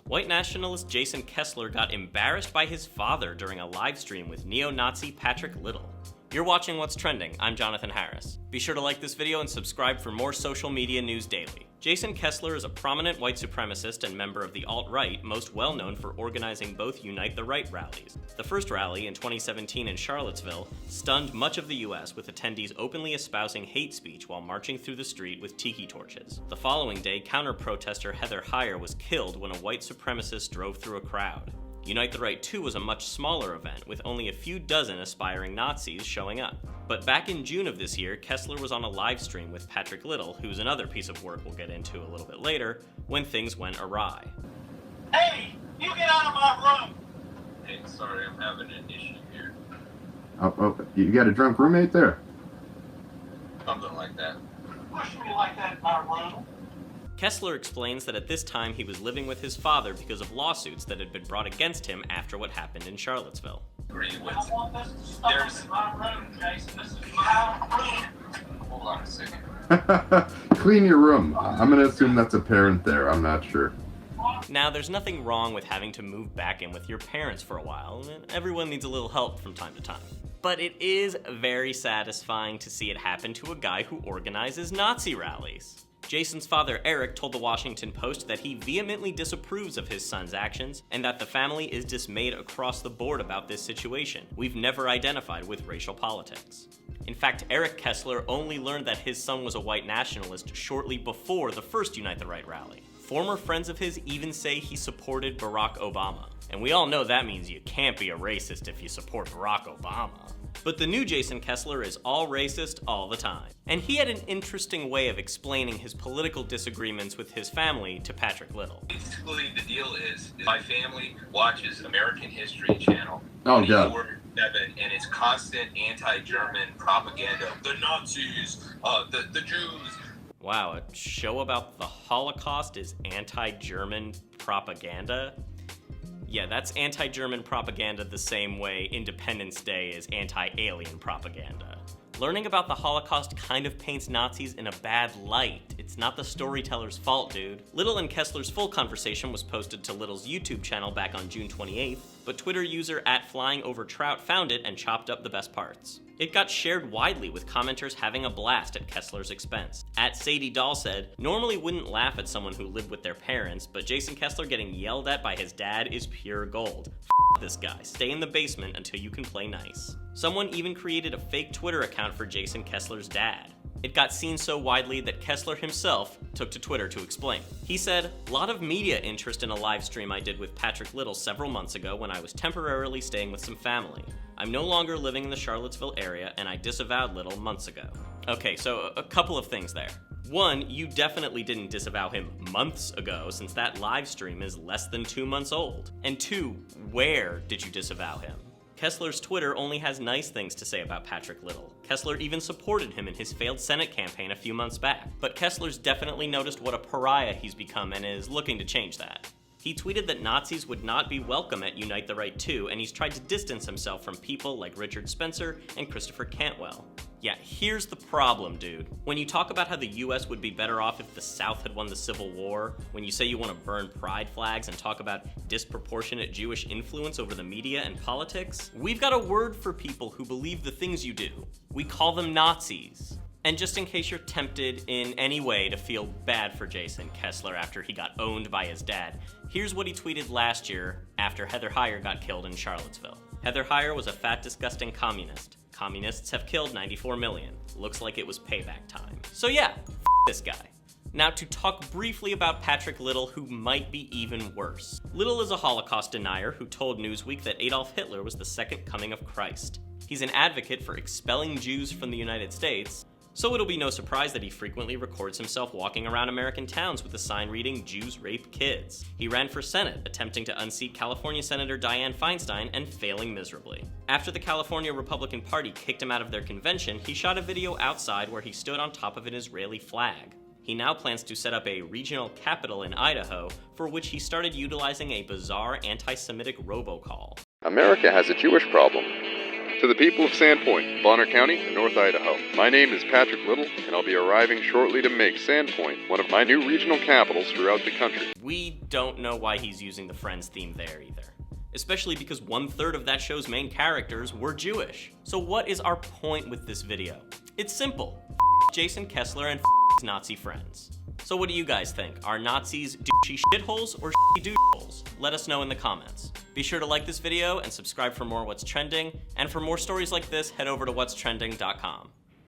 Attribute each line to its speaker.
Speaker 1: White nationalist Jason Kessler got embarrassed by his father during a live stream with neo-Nazi Patrick Little. You're watching What's Trending. I'm Jonathan Harris. Be sure to like this video and subscribe for more social media news daily. Jason Kessler is a prominent white supremacist and member of the alt-right, most well known for organizing both Unite the Right rallies. The first rally, in 2017 in Charlottesville, stunned much of the US with attendees openly espousing hate speech while marching through the street with tiki torches. The following day, counter-protester Heather Heyer was killed when a white supremacist drove through a crowd. Unite the Right 2 was a much smaller event, with only a few dozen aspiring Nazis showing up. But back in June of this year, Kessler was on a live stream with Patrick Little, who's another piece of work we'll get into a little bit later, when things went awry.
Speaker 2: Hey, you get out of my room!
Speaker 3: Hey, sorry, I'm having an issue here.
Speaker 4: Oh, you got a drunk roommate there?
Speaker 3: Something like that.
Speaker 2: Push me like that in my room.
Speaker 1: Kessler explains that at this time he was living with his father because of lawsuits that had been brought against him after what happened in Charlottesville.
Speaker 3: Agree with
Speaker 2: I want this to stop in my room, Jason. This is my room.
Speaker 3: Hold on a second.
Speaker 4: Clean your room. I'm gonna assume that's a parent there. I'm not sure.
Speaker 1: Now, there's nothing wrong with having to move back in with your parents for a while. Everyone needs a little help from time to time. But it is very satisfying to see it happen to a guy who organizes Nazi rallies. Jason's father, Eric, told the Washington Post that he vehemently disapproves of his son's actions and that the family is dismayed across the board about this situation. We've never identified with racial politics. In fact, Eric Kessler only learned that his son was a white nationalist shortly before the first Unite the Right rally. Former friends of his even say he supported Barack Obama. And we all know that means you can't be a racist if you support Barack Obama. But the new Jason Kessler is all racist all the time. And he had an interesting way of explaining his political disagreements with his family to Patrick Little.
Speaker 3: Basically, the deal is my family watches American History Channel.
Speaker 4: Oh, God.
Speaker 3: 24/7, and it's constant anti-German propaganda. The Nazis, the Jews.
Speaker 1: Wow, a show about the Holocaust is anti-German propaganda? Yeah, that's anti-German propaganda the same way Independence Day is anti-alien propaganda. Learning about the Holocaust kind of paints Nazis in a bad light. It's not the storyteller's fault, dude. Little and Kessler's full conversation was posted to Little's YouTube channel back on June 28th, but Twitter user @FlyingOverTrout found it and chopped up the best parts. It got shared widely, with commenters having a blast at Kessler's expense. @SadieDoll said, "Normally wouldn't laugh at someone who lived with their parents, but Jason Kessler getting yelled at by his dad is pure gold. F this guy, stay in the basement until you can play nice." Someone even created a fake Twitter account for Jason Kessler's dad. It got seen so widely that Kessler himself took to Twitter to explain. He said, "Lot of media interest in a live stream I did with Patrick Little several months ago when I was temporarily staying with some family. I'm no longer living in the Charlottesville area, and I disavowed Little months ago." Okay, so a couple of things there. One, you definitely didn't disavow him months ago, since that live stream is less than 2 months old. And two, where did you disavow him? Kessler's Twitter only has nice things to say about Patrick Little. Kessler even supported him in his failed Senate campaign a few months back. But Kessler's definitely noticed what a pariah he's become and is looking to change that. He tweeted that Nazis would not be welcome at Unite the Right 2, and he's tried to distance himself from people like Richard Spencer and Christopher Cantwell. Yeah, here's the problem, dude. When you talk about how the US would be better off if the South had won the Civil War, when you say you want to burn pride flags and talk about disproportionate Jewish influence over the media and politics, we've got a word for people who believe the things you do. We call them Nazis. And just in case you're tempted in any way to feel bad for Jason Kessler after he got owned by his dad, here's what he tweeted last year after Heather Heyer got killed in Charlottesville. Heather Heyer was a fat, disgusting communist. Communists have killed 94 million. Looks like it was payback time. So yeah, this guy. Now to talk briefly about Patrick Little, who might be even worse. Little is a Holocaust denier who told Newsweek that Adolf Hitler was the second coming of Christ. He's an advocate for expelling Jews from the United States, so it'll be no surprise that he frequently records himself walking around American towns with a sign reading, "Jews rape kids." He ran for Senate, attempting to unseat California Senator Dianne Feinstein and failing miserably. After the California Republican Party kicked him out of their convention, he shot a video outside where he stood on top of an Israeli flag. He now plans to set up a regional capital in Idaho, for which he started utilizing a bizarre anti-Semitic robocall.
Speaker 4: America has a Jewish problem.
Speaker 5: To the people of Sandpoint, Bonner County, and North Idaho, my name is Patrick Little, and I'll be arriving shortly to make Sandpoint one of my new regional capitals throughout the country.
Speaker 1: We don't know why he's using the Friends theme there either. Especially because 1/3 of that show's main characters were Jewish. So what is our point with this video? It's simple. Jason Kessler and his Nazi friends. So what do you guys think? Are Nazis douchey shitholes or shitty doucheholes? Let us know in the comments. Be sure to like this video and subscribe for more What's Trending. And for more stories like this, head over to whatstrending.com.